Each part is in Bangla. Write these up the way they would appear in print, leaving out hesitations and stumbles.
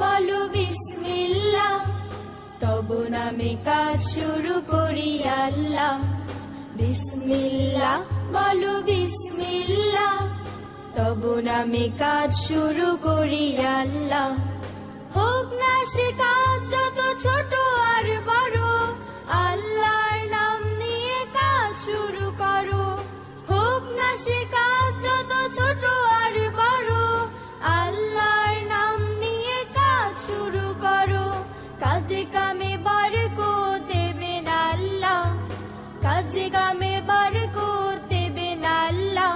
বলো বিসমিল্লাহ, তব নামে কাজ শুরু করি আল্লাহ। বিসমিল্লাহ বলো বিসমিল্লাহ, তব নামে কাজ শুরু করি আল্লাহ। হোক না সে কাজ যত ছোট আর বড়, আল্লাহর নাম নিয়ে কাজ শুরু করো। হোক না সে কাজ যত ছোট আর বড়, আল্লাহর নাম নিয়ে কাজ শুরু করো। কাজে কামে বরকত দেবেন আল্লাহ, কাজে কামে বরকত দেবেন আল্লাহ।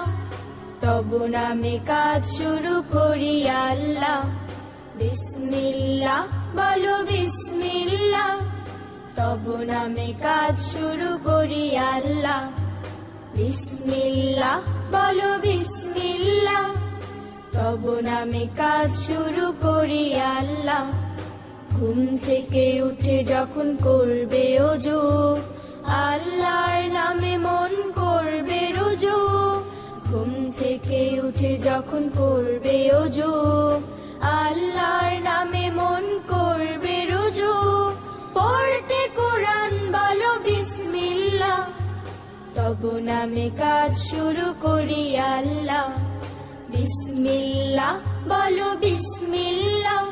তব নামে কাজ শুরু করি আল্লাহ। বিসমিল্লাহ বলো বিসমিল্লাহ, তব নামে কাজ শুরু করি আল্লাহ। বিসমিল্লাহ বলো বিসমিল্লাহ, তব নামে কাজ শুরু করি আল্লাহ। ঘুম থেকে উঠে যখন করবে ওযু, আল্লাহর নামে মন করবে রুজু। ঘুম থেকে উঠে যখন করবে ওযু, আল্লাহর নামে মন করবে রুজু। পড়তে কোরআন বলো বিসমিল্লাহ, তব নামে কাজ শুরু করি আল্লাহ। বিসমিল্লাহ বলো বিসমিল্লাহ,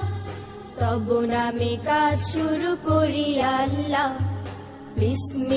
তব নামে কাজ শুরু করি আল্লাহ। বিসমিল্লাহ।